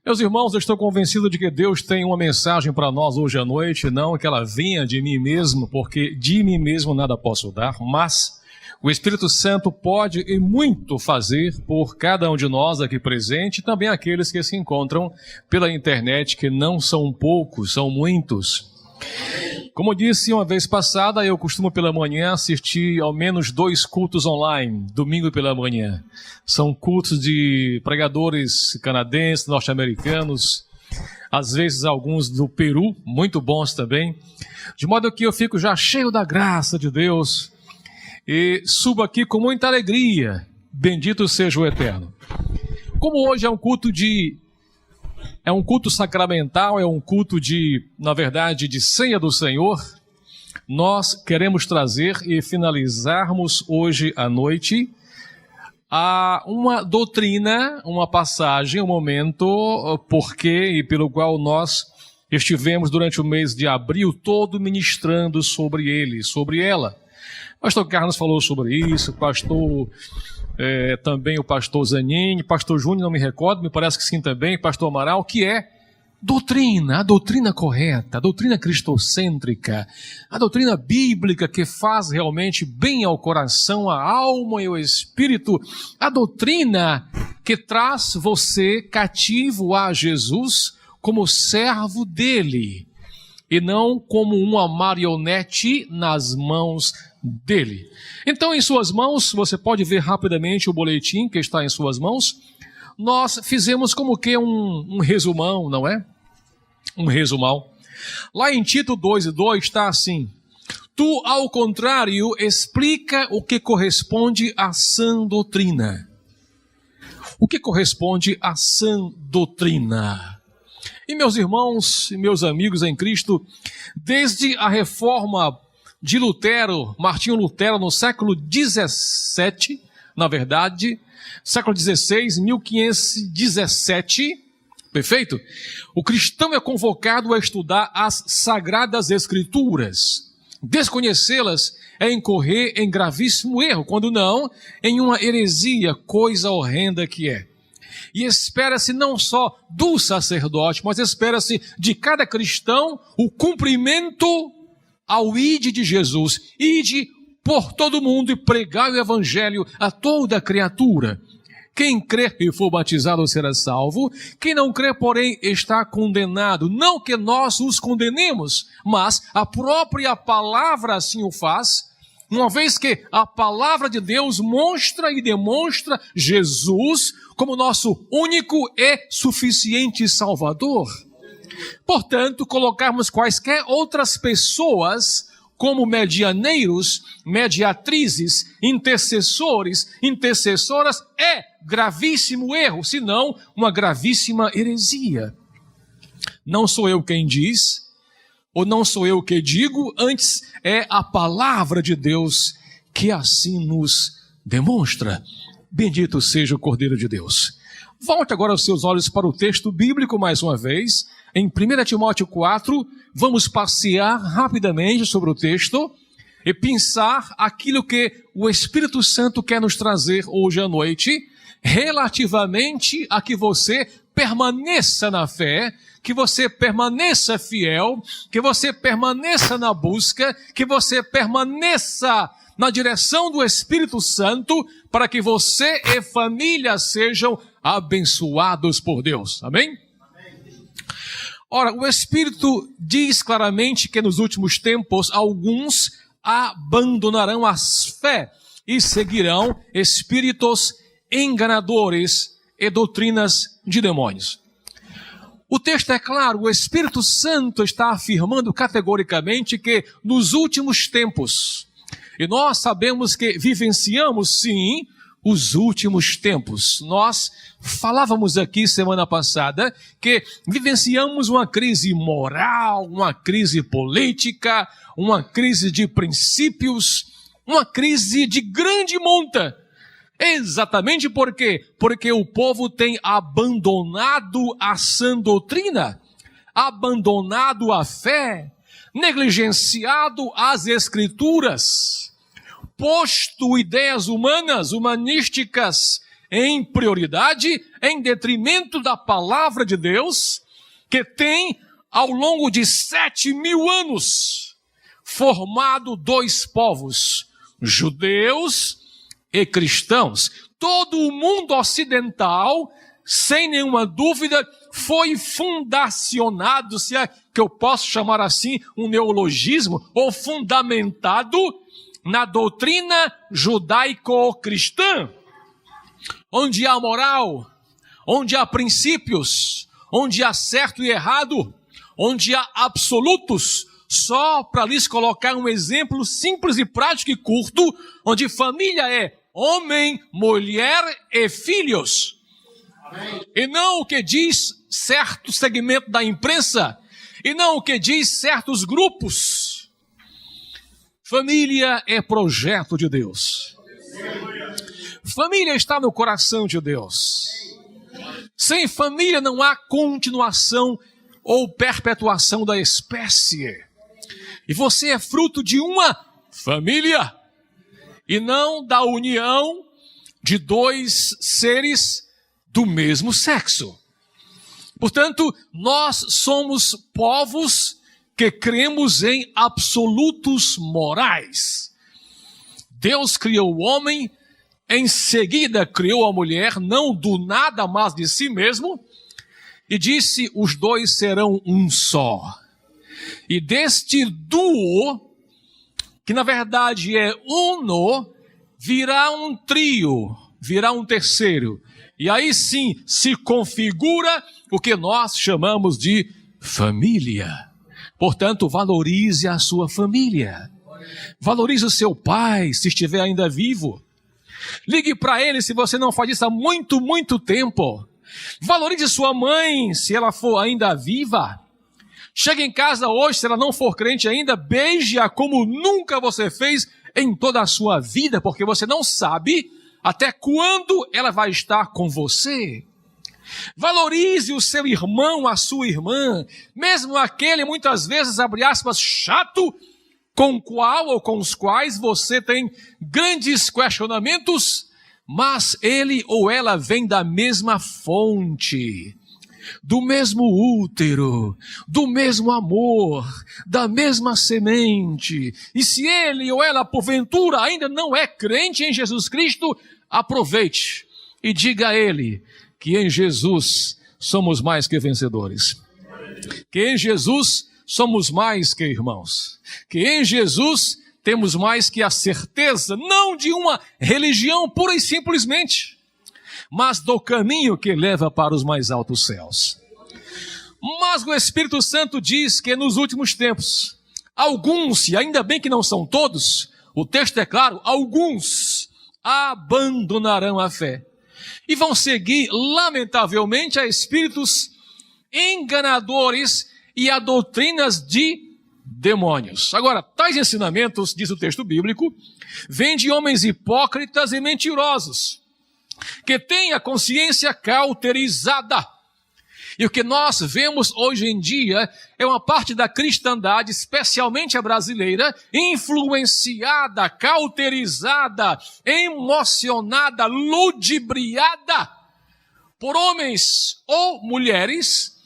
Meus irmãos, eu estou convencido de que Deus tem uma mensagem para nós hoje à noite, não que ela venha de mim mesmo, porque de mim mesmo nada posso dar, mas o Espírito Santo pode e muito fazer por cada um de nós aqui presente, e também aqueles que se encontram pela internet, que não são poucos, são muitos. Como disse uma vez passada, eu costumo pela manhã assistir ao menos 2 cultos online, domingo pela manhã. São cultos de pregadores canadenses, norte-americanos, às vezes alguns do Peru, muito bons também. De modo que eu fico já cheio da graça de Deus e subo aqui com muita alegria. Bendito seja o Eterno. Como hoje é um culto sacramental, é um culto na verdade, de ceia do Senhor, nós queremos trazer e finalizarmos hoje à noite uma doutrina, uma passagem, um momento, porquê e pelo qual nós estivemos durante o mês de abril todo ministrando sobre ela. Pastor Carlos falou sobre isso, também o pastor Zanini, pastor Júnior, não me recordo, me parece que sim também, pastor Amaral, que é a doutrina correta, a doutrina cristocêntrica, a doutrina bíblica que faz realmente bem ao coração, à alma e ao espírito, a doutrina que traz você cativo a Jesus como servo dele e não como uma marionete nas mãos dele. Então, em suas mãos, você pode ver rapidamente o boletim que está em suas mãos. Nós fizemos como que um resumão, não é? Um resumão. Lá em Tito 2:2 está assim: tu, ao contrário, explica o que corresponde à sã doutrina. O que corresponde à sã doutrina? E meus irmãos e meus amigos em Cristo, desde a reforma de Lutero, Martinho Lutero, no século 17, na verdade, século 16, 1517, perfeito? O cristão é convocado a estudar as Sagradas Escrituras. Desconhecê-las é incorrer em gravíssimo erro, quando não, em uma heresia, coisa horrenda que é. E espera-se não só do sacerdote, mas espera-se de cada cristão o cumprimento ao ide de Jesus. Ide por todo mundo e pregai o evangelho a toda criatura. Quem crer e for batizado será salvo. Quem não crer, porém, está condenado. Não que nós os condenemos, mas a própria palavra assim o faz, uma vez que a palavra de Deus mostra e demonstra Jesus como nosso único e suficiente Salvador. Portanto, colocarmos quaisquer outras pessoas como medianeiros, mediatrizes, intercessores, intercessoras é gravíssimo erro, se não uma gravíssima heresia. Não sou eu quem diz, ou não sou eu que digo, antes é a palavra de Deus que assim nos demonstra. Bendito seja o Cordeiro de Deus. Volte agora os seus olhos para o texto bíblico mais uma vez. Em 1 Timóteo 4, vamos passear rapidamente sobre o texto e pensar aquilo que o Espírito Santo quer nos trazer hoje à noite, relativamente a que você permaneça na fé, que você permaneça fiel, que você permaneça na busca, que você permaneça na direção do Espírito Santo, para que você e família sejam abençoados por Deus. Amém? Ora, o Espírito diz claramente que nos últimos tempos alguns abandonarão a fé e seguirão espíritos enganadores e doutrinas de demônios. O texto é claro, o Espírito Santo está afirmando categoricamente que nos últimos tempos, e nós sabemos que vivenciamos sim os últimos tempos. Nós falávamos aqui semana passada que vivenciamos uma crise moral, uma crise política, uma crise de princípios, uma crise de grande monta. Exatamente por quê? Porque o povo tem abandonado a sã doutrina, abandonado a fé, negligenciado as escrituras, posto ideias humanas, humanísticas em prioridade, em detrimento da palavra de Deus, que tem, ao longo de 7.000 anos, formado dois povos, judeus e cristãos. Todo o mundo ocidental, sem nenhuma dúvida, foi fundacionado, se é que eu posso chamar assim, um neologismo, ou fundamentado na doutrina judaico-cristã, onde há moral, onde há princípios, onde há certo e errado, onde há absolutos. Só para lhes colocar um exemplo simples e prático e curto, onde família é homem, mulher e filhos. Amém. E não o que diz certo segmento da imprensa, e não o que diz certos grupos. Família é projeto de Deus. Família está no coração de Deus. Sem família não há continuação ou perpetuação da espécie. E você é fruto de uma família, e não da união de dois seres do mesmo sexo. Portanto, nós somos povos que cremos em absolutos morais. Deus criou o homem, em seguida criou a mulher, não do nada, mas de si mesmo, e disse: os dois serão um só. E deste duo, que na verdade é uno, virá um trio, virá um terceiro. E aí sim se configura o que nós chamamos de família. Portanto, valorize a sua família. Valorize o seu pai, se estiver ainda vivo. Ligue para ele se você não faz isso há muito, muito tempo. Valorize sua mãe, se ela for ainda viva. Chegue em casa hoje, se ela não for crente ainda, beije-a como nunca você fez em toda a sua vida, porque você não sabe até quando ela vai estar com você. Valorize o seu irmão, a sua irmã, mesmo aquele, muitas vezes, abre aspas, chato, com o qual ou com os quais você tem grandes questionamentos, mas ele ou ela vem da mesma fonte, do mesmo útero, do mesmo amor, da mesma semente. E se ele ou ela, porventura, ainda não é crente em Jesus Cristo, aproveite e diga a ele que em Jesus somos mais que vencedores, que em Jesus somos mais que irmãos, que em Jesus temos mais que a certeza, não de uma religião pura e simplesmente, mas do caminho que leva para os mais altos céus. Mas o Espírito Santo diz que nos últimos tempos, alguns, e ainda bem que não são todos, o texto é claro, alguns abandonarão a fé e vão seguir, lamentavelmente, a espíritos enganadores e a doutrinas de demônios. Agora, tais ensinamentos, diz o texto bíblico, vêm de homens hipócritas e mentirosos, que têm a consciência cauterizada. E o que nós vemos hoje em dia é uma parte da cristandade, especialmente a brasileira, influenciada, cauterizada, emocionada, ludibriada por homens ou mulheres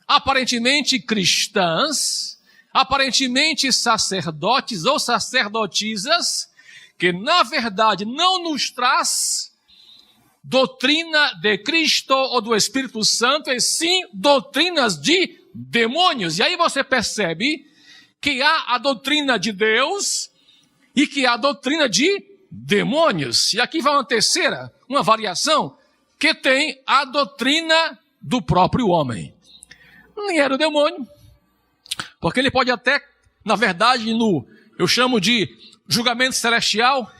aparentemente cristãs, aparentemente sacerdotes ou sacerdotisas, que na verdade não nos traz doutrina de Cristo ou do Espírito Santo, e sim doutrinas de demônios. E aí você percebe que há a doutrina de Deus e que há a doutrina de demônios. E aqui vai uma terceira, uma variação, que tem a doutrina do próprio homem. Nem era o demônio, porque ele pode até, na verdade, eu chamo de julgamento celestial,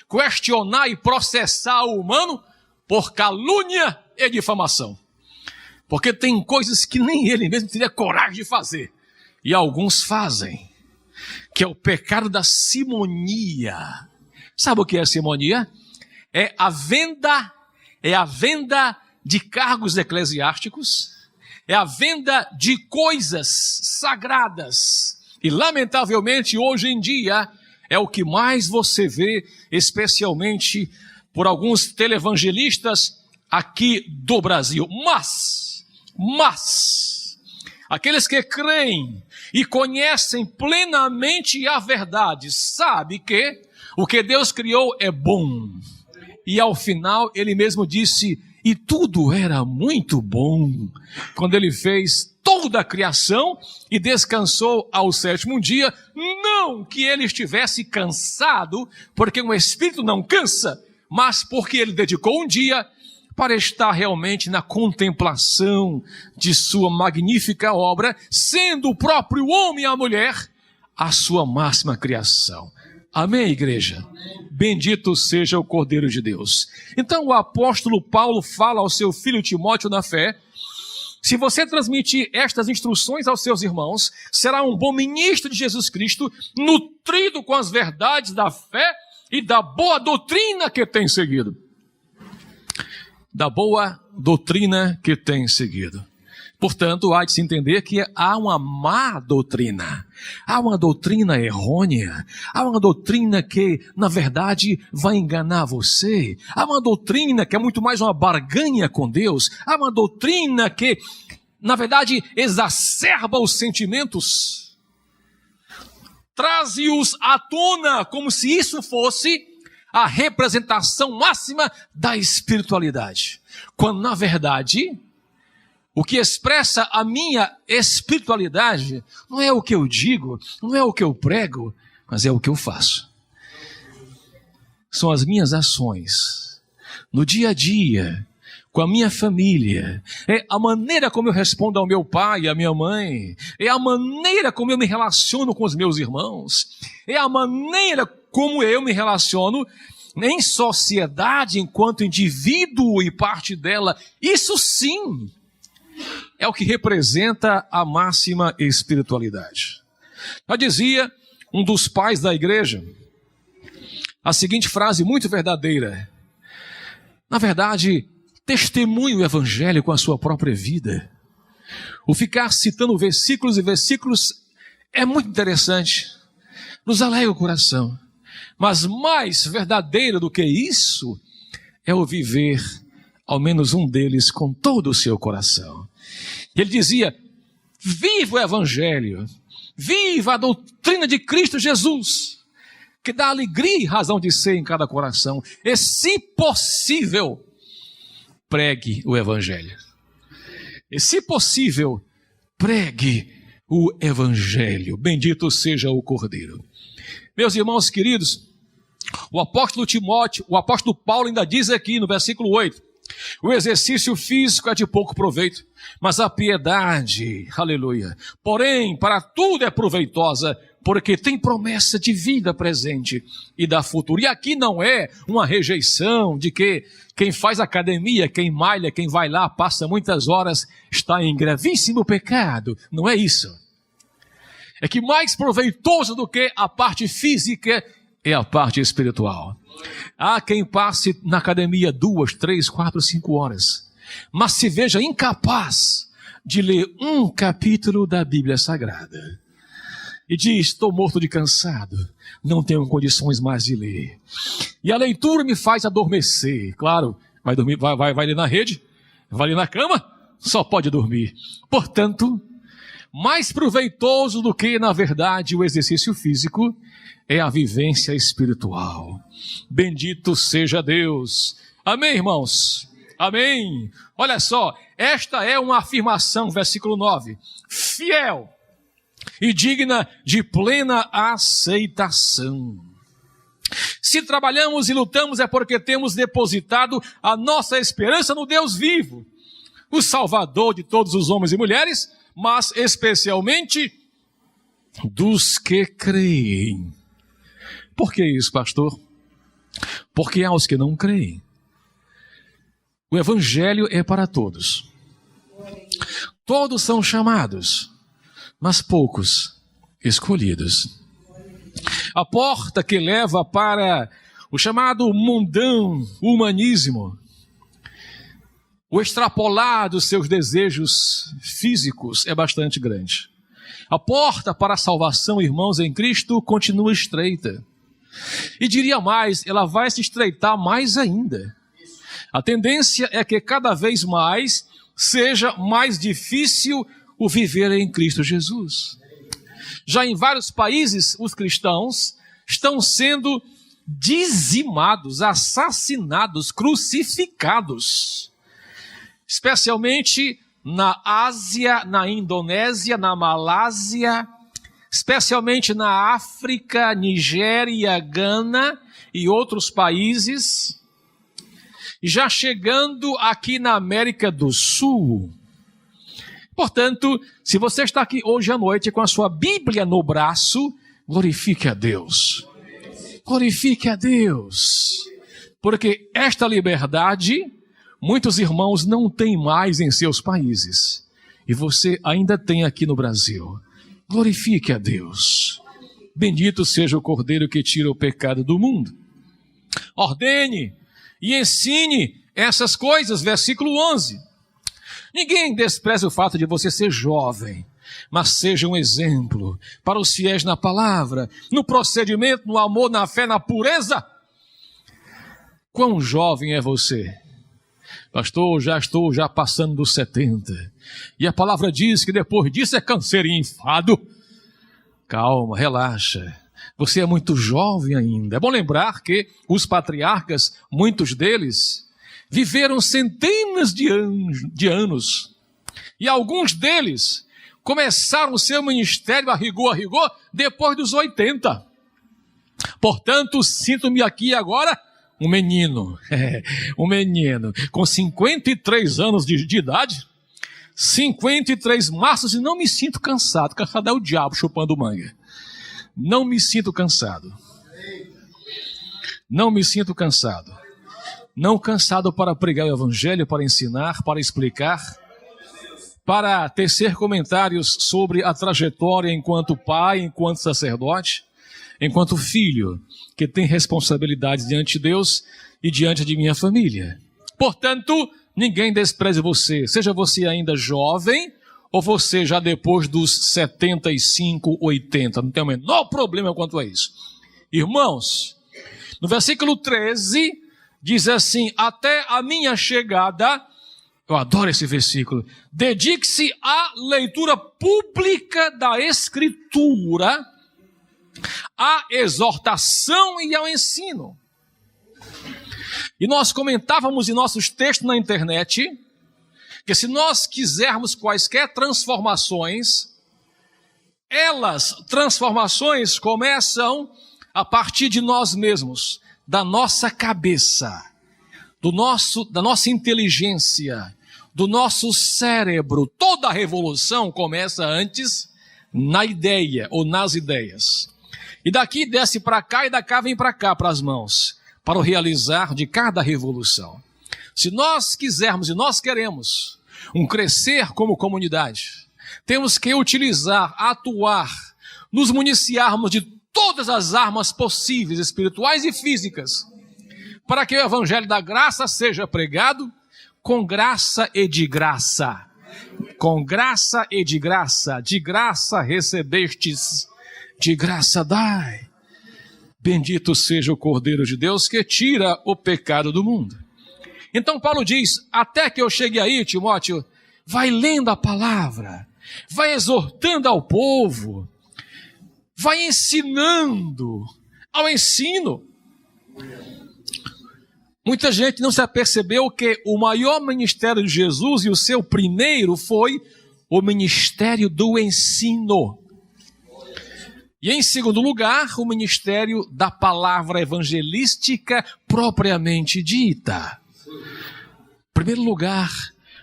questionar e processar o humano por calúnia e difamação. Porque tem coisas que nem ele mesmo teria coragem de fazer. E alguns fazem. Que é o pecado da simonia. Sabe o que é a simonia? É a venda de cargos eclesiásticos. É a venda de coisas sagradas. E lamentavelmente hoje em dia é o que mais você vê, especialmente por alguns televangelistas aqui do Brasil. Mas, aqueles que creem e conhecem plenamente a verdade, sabem que o que Deus criou é bom. E ao final ele mesmo disse, e tudo era muito bom, quando ele fez toda a criação e descansou ao sétimo dia. Não que ele estivesse cansado, porque o Espírito não cansa, mas porque ele dedicou um dia para estar realmente na contemplação de sua magnífica obra, sendo o próprio homem e a mulher a sua máxima criação. Amém, igreja? Bendito seja o Cordeiro de Deus. Então o apóstolo Paulo fala ao seu filho Timóteo na fé: se você transmitir estas instruções aos seus irmãos, será um bom ministro de Jesus Cristo, nutrido com as verdades da fé e da boa doutrina que tem seguido. Da boa doutrina que tem seguido. Portanto, há de se entender que há uma má doutrina, há uma doutrina errônea, há uma doutrina que, na verdade, vai enganar você, há uma doutrina que é muito mais uma barganha com Deus, há uma doutrina que, na verdade, exacerba os sentimentos, traz-os à tona como se isso fosse a representação máxima da espiritualidade, quando, na verdade, o que expressa a minha espiritualidade não é o que eu digo, não é o que eu prego, mas é o que eu faço. São as minhas ações, no dia a dia, com a minha família, é a maneira como eu respondo ao meu pai e à minha mãe, é a maneira como eu me relaciono com os meus irmãos, é a maneira como eu me relaciono em sociedade enquanto indivíduo e parte dela. Isso sim é o que representa a máxima espiritualidade. Já dizia um dos pais da igreja a seguinte frase muito verdadeira: na verdade, testemunhe o evangelho com a sua própria vida. O ficar citando versículos e versículos é muito interessante, nos alegra o coração, mas mais verdadeiro do que isso é o viver ao menos um deles com todo o seu coração. Ele dizia: viva o evangelho, viva a doutrina de Cristo Jesus, que dá alegria e razão de ser em cada coração, e se possível, pregue o evangelho. E se possível, pregue o evangelho. Bendito seja o Cordeiro. Meus irmãos queridos, o apóstolo Timóteo, o apóstolo Paulo ainda diz aqui no versículo 8, o exercício físico é de pouco proveito, mas a piedade, aleluia, porém para tudo é proveitosa, porque tem promessa de vida presente e da futura. E aqui não é uma rejeição de que quem faz academia, quem malha, quem vai lá, passa muitas horas, está em gravíssimo pecado. Não é isso. É que mais proveitoso do que a parte física é a parte espiritual. Há quem passe na academia 2, 3, 4, 5 horas, mas se veja incapaz de ler um capítulo da Bíblia Sagrada. E diz: estou morto de cansado, não tenho condições mais de ler. E a leitura me faz adormecer. Claro, vai dormir, vai ler na rede, vai ler na cama, só pode dormir. Portanto, mais proveitoso do que, na verdade, o exercício físico é a vivência espiritual. Bendito seja Deus. Amém, irmãos? Amém. Olha só, esta é uma afirmação, versículo 9. Fiel e digna de plena aceitação. Se trabalhamos e lutamos é porque temos depositado a nossa esperança no Deus vivo, o Salvador de todos os homens e mulheres, mas especialmente dos que creem. Por que isso, pastor? Porque há os que não creem. O evangelho é para todos. Todos são chamados, mas poucos escolhidos. A porta que leva para o chamado mundão humanismo, o extrapolar dos seus desejos físicos é bastante grande. A porta para a salvação, irmãos, em Cristo continua estreita. E diria mais, ela vai se estreitar mais ainda. A tendência é que cada vez mais seja mais difícil o viver em Cristo Jesus. Já em vários países, os cristãos estão sendo dizimados, assassinados, crucificados. Especialmente na Ásia, na Indonésia, na Malásia, especialmente na África, Nigéria, Gana e outros países. Já chegando aqui na América do Sul. Portanto, se você está aqui hoje à noite com a sua Bíblia no braço, glorifique a Deus. Glorifique a Deus. Porque esta liberdade, muitos irmãos não têm mais em seus países. E você ainda tem aqui no Brasil. Glorifique a Deus. Bendito seja o Cordeiro que tira o pecado do mundo. Ordene e ensine essas coisas, versículo 11. Ninguém despreze o fato de você ser jovem, mas seja um exemplo para os fiéis na palavra, no procedimento, no amor, na fé, na pureza. Quão jovem é você? Pastor, estou passando dos 70. E a palavra diz que depois disso é canseiro e enfado. Calma, relaxa. Você é muito jovem ainda. É bom lembrar que os patriarcas, muitos deles, viveram centenas de anos. E alguns deles começaram o seu ministério a rigor, depois dos 80. Portanto, sinto-me aqui agora um menino. Um menino com 53 anos de idade. 53 marços e não me sinto cansado. Cansado é o diabo chupando manga. Não me sinto cansado. Não me sinto cansado. Não cansado para pregar o evangelho, para ensinar, para explicar, para tecer comentários sobre a trajetória enquanto pai, enquanto sacerdote, enquanto filho, que tem responsabilidades diante de Deus e diante de minha família. Portanto, ninguém despreze você, seja você ainda jovem, ou você já depois dos 75, 80, não tem o menor problema quanto a isso. Irmãos, no versículo 13, diz assim, até a minha chegada, eu adoro esse versículo, dedique-se à leitura pública da Escritura, à exortação e ao ensino. E nós comentávamos em nossos textos na internet, que se nós quisermos quaisquer transformações, transformações começam a partir de nós mesmos, da nossa cabeça, da nossa inteligência, do nosso cérebro. Toda a revolução começa antes na ideia ou nas ideias. E daqui desce para cá e da cá vem para cá, para as mãos, para o realizar de cada revolução. Se nós quisermos e nós queremos um crescer como comunidade, temos que utilizar, atuar, nos municiarmos de todas as armas possíveis, espirituais e físicas, para que o evangelho da graça seja pregado com graça e de graça. Com graça e de graça recebestes, de graça dai. Bendito seja o Cordeiro de Deus que tira o pecado do mundo. Então Paulo diz, até que eu chegue aí, Timóteo, vai lendo a palavra, vai exortando ao povo, vai ensinando ao ensino. Muita gente não se apercebeu que o maior ministério de Jesus e o seu primeiro foi o ministério do ensino. E em segundo lugar, o ministério da palavra evangelística propriamente dita. Em primeiro lugar,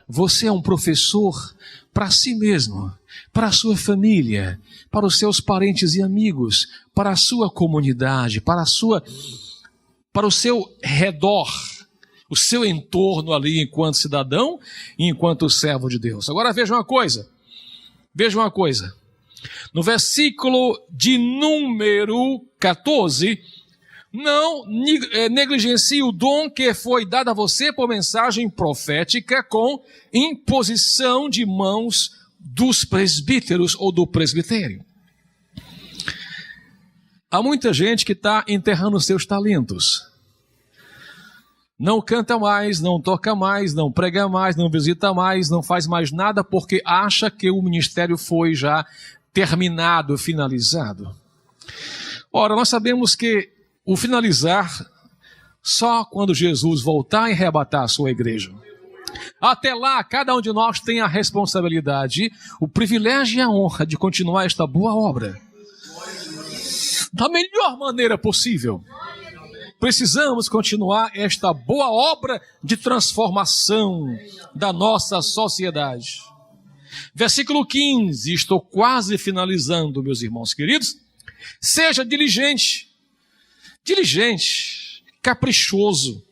você é um professor para si mesmo, para a sua família, para os seus parentes e amigos, para a sua comunidade, para o seu redor, o seu entorno ali enquanto cidadão e enquanto servo de Deus. Agora veja uma coisa. No versículo de número 14, não negligencie o dom que foi dado a você por mensagem profética com imposição de mãos dos presbíteros ou do presbitério. Há muita gente que está enterrando seus talentos. Não canta mais, não toca mais, não prega mais, não visita mais, não faz mais nada porque acha que o ministério foi já terminado, finalizado. Ora, nós sabemos que o finalizar só quando Jesus voltar e arrebatar a sua igreja. Até lá, cada um de nós tem a responsabilidade, o privilégio e a honra de continuar esta boa obra da melhor maneira possível. Precisamos continuar esta boa obra de transformação da nossa sociedade. Versículo 15, estou quase finalizando, meus irmãos queridos. Seja diligente, caprichoso,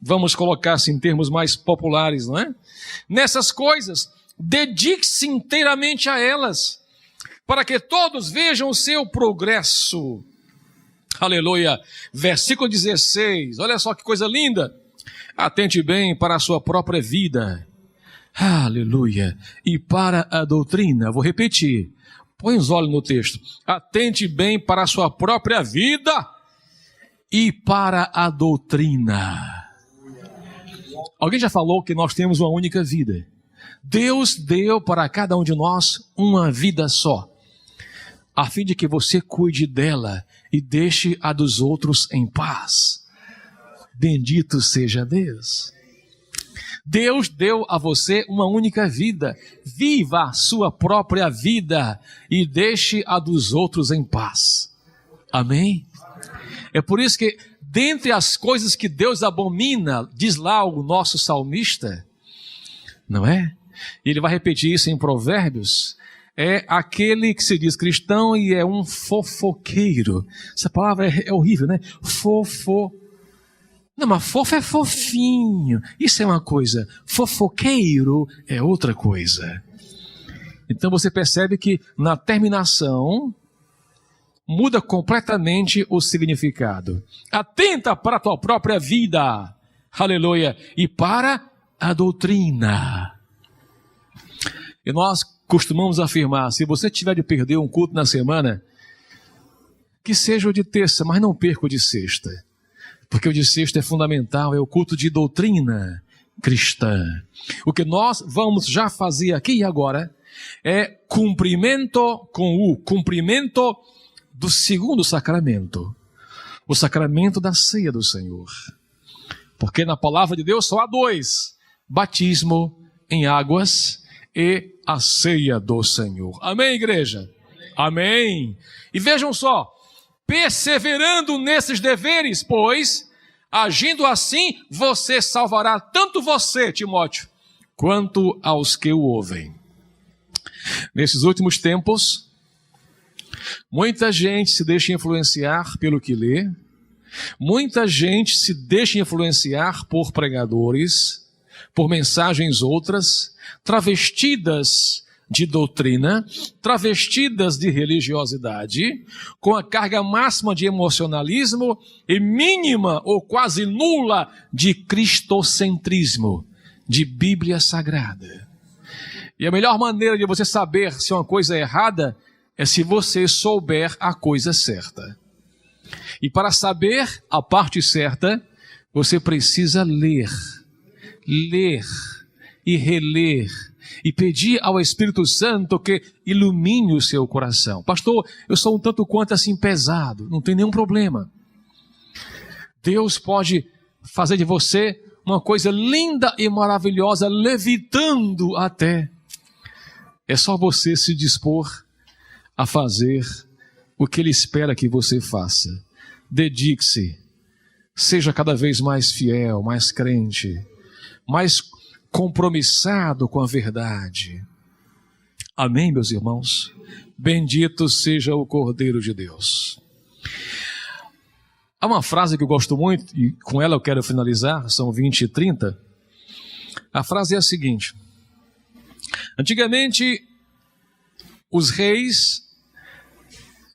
vamos colocar assim em termos mais populares, não é? Nessas coisas, dedique-se inteiramente a elas, para que todos vejam o seu progresso. Aleluia. Versículo 16, olha só que coisa linda. Atente bem para a sua própria vida. Aleluia. E para a doutrina, vou repetir. Põe os olhos no texto. Atente bem para a sua própria vida e para a doutrina. Alguém já falou que nós temos uma única vida. Deus deu para cada um de nós uma vida só, a fim de que você cuide dela e deixe a dos outros em paz. Bendito seja Deus. Deus deu a você uma única vida. Viva a sua própria vida e deixe a dos outros em paz. Amém? É por isso que, dentre as coisas que Deus abomina, diz lá o nosso salmista, não é? Ele vai repetir isso em Provérbios. É aquele que se diz cristão e é um fofoqueiro. Essa palavra é horrível, né? Não, mas fofo é fofinho. Isso é uma coisa. Fofoqueiro é outra coisa. Então você percebe que na terminação muda completamente o significado. Atenta para a tua própria vida. Aleluia. E para a doutrina. E nós costumamos afirmar, se você tiver de perder um culto na semana, que seja o de terça, mas não perca o de sexta. Porque o de sexta é fundamental, é o culto de doutrina cristã. O que nós vamos já fazer aqui e agora é cumprimento do segundo sacramento. O sacramento da ceia do Senhor. Porque na palavra de Deus só há dois: batismo em águas e a ceia do Senhor. Amém, igreja? Amém. E vejam só, perseverando nesses deveres, pois, agindo assim, você salvará tanto você, Timóteo, quanto aos que o ouvem. Nesses últimos tempos, muita gente se deixa influenciar pelo que lê, muita gente se deixa influenciar por pregadores, por mensagens outras, travestidas de doutrina, travestidas de religiosidade, com a carga máxima de emocionalismo e mínima ou quase nula de cristocentrismo, de Bíblia Sagrada. E a melhor maneira de você saber se uma coisa é errada é se você souber a coisa certa. E para saber a parte certa, você precisa ler e reler, e pedir ao Espírito Santo que ilumine o seu coração. Pastor, eu sou um tanto quanto assim pesado, não tem nenhum problema. Deus pode fazer de você uma coisa linda e maravilhosa, levitando até. É só você se dispor a fazer o que Ele espera que você faça. Dedique-se, seja cada vez mais fiel, mais crente, mais compromissado com a verdade. Amém, meus irmãos? Bendito seja o Cordeiro de Deus. Há uma frase que eu gosto muito, e com ela eu quero finalizar, são 20 e 30. A frase é a seguinte: antigamente, os reis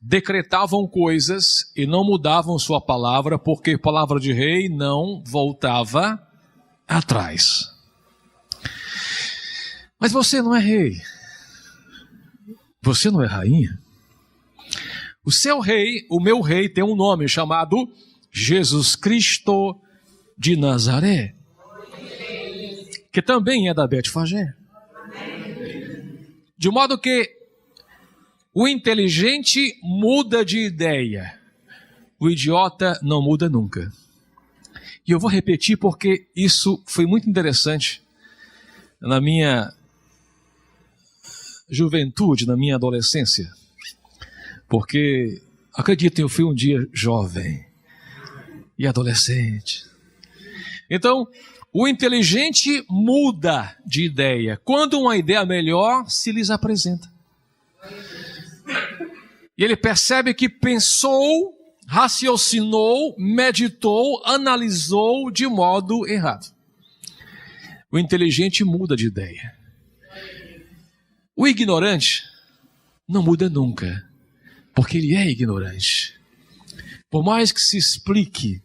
decretavam coisas e não mudavam sua palavra, porque palavra de rei não voltava atrás. Mas você não é rei, você não é rainha, O seu rei, o meu rei, tem um nome chamado Jesus Cristo de Nazaré, que também é da Betfagé. De modo que o inteligente muda de ideia, o idiota não muda nunca. E eu vou repetir porque isso foi muito interessante na minha juventude, na minha adolescência. Porque, acreditem, eu fui um dia jovem e adolescente. Então, o inteligente muda de ideia quando uma ideia melhor se lhes apresenta. E ele percebe que pensou, raciocinou, meditou, analisou de modo errado. O inteligente muda de ideia. O ignorante não muda nunca, porque ele é ignorante. Por mais que se explique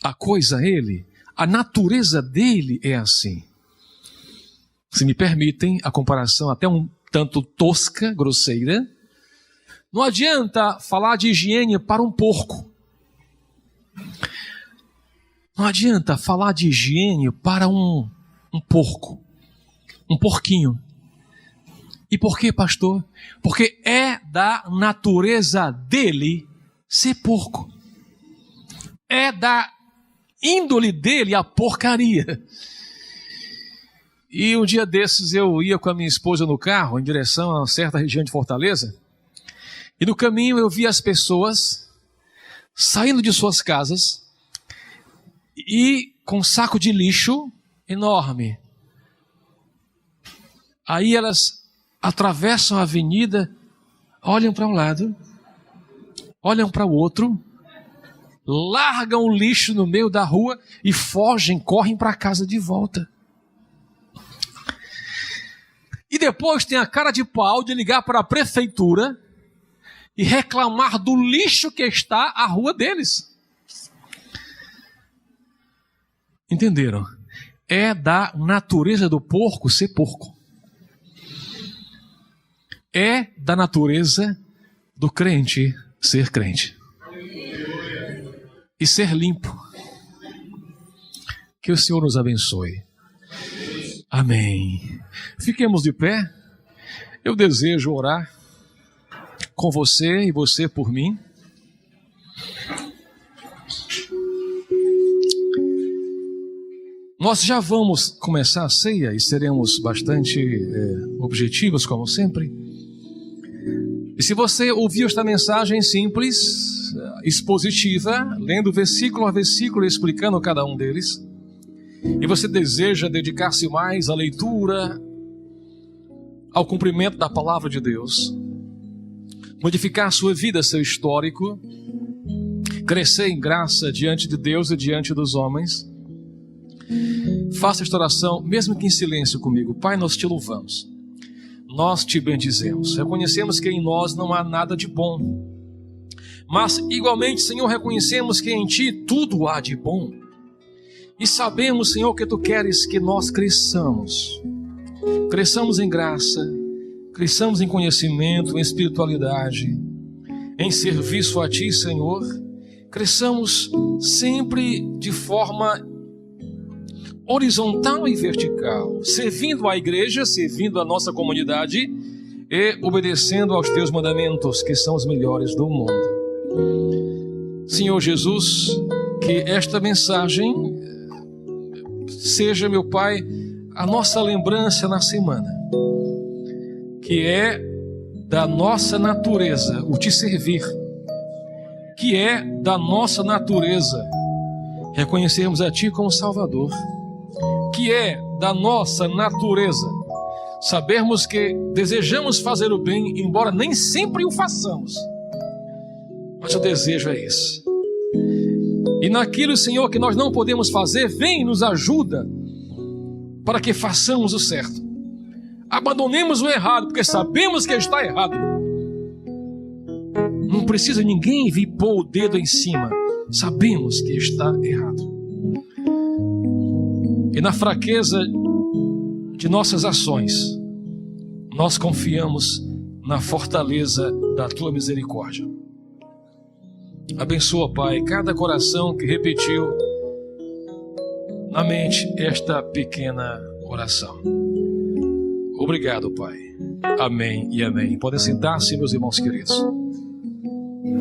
a coisa a ele, a natureza dele é assim. Se me permitem a comparação até um tanto tosca, grosseira, não adianta falar de higiene para um porco. Não adianta falar de higiene para um porco, um porquinho. E por quê, pastor? Porque é da natureza dele ser porco. É da índole dele a porcaria. E um dia desses eu ia com a minha esposa no carro em direção a uma certa região de Fortaleza. E no caminho eu vi as pessoas saindo de suas casas e com um saco de lixo enorme. Aí elas atravessam a avenida, olham para um lado, olham para o outro, largam o lixo no meio da rua e fogem, correm para casa de volta. E depois tem a cara de pau de ligar para a prefeitura e reclamar do lixo que está à rua deles. Entenderam? É da natureza do porco ser porco. É da natureza do crente ser crente. E ser limpo. Que o Senhor nos abençoe. Amém. Fiquemos de pé. Eu desejo orar com você e você por mim. Nós já vamos começar a ceia e seremos bastante objetivos, como sempre. E se você ouviu esta mensagem simples, expositiva, lendo versículo a versículo e explicando cada um deles, e você deseja dedicar-se mais à leitura, ao cumprimento da palavra de Deus, modificar sua vida, seu histórico, crescer em graça diante de Deus e diante dos homens, faça esta oração, mesmo que em silêncio comigo. Pai, nós te louvamos, nós te bendizemos, reconhecemos que em nós não há nada de bom, mas igualmente, Senhor, reconhecemos que em ti tudo há de bom, e sabemos, Senhor, que tu queres que nós cresçamos em graça, cresçamos em conhecimento, em espiritualidade, em serviço a ti, Senhor, cresçamos sempre de forma horizontal e vertical, servindo a igreja, servindo a nossa comunidade e obedecendo aos teus mandamentos, que são os melhores do mundo. Senhor Jesus, que esta mensagem seja, meu Pai, a nossa lembrança na semana, que é da nossa natureza o te servir, que é da nossa natureza reconhecermos a ti como Salvador, que é da nossa natureza sabermos que desejamos fazer o bem, embora nem sempre o façamos, mas o desejo é esse. E naquilo, Senhor, que nós não podemos fazer, vem e nos ajuda para que façamos o certo. Abandonemos o errado, porque sabemos que está errado. Não precisa ninguém vir pôr o dedo em cima. Sabemos que está errado. E na fraqueza de nossas ações, nós confiamos na fortaleza da tua misericórdia. Abençoa, Pai, cada coração que repetiu na mente esta pequena oração. Obrigado, Pai. Amém e amém. Podem sentar-se, meus irmãos queridos.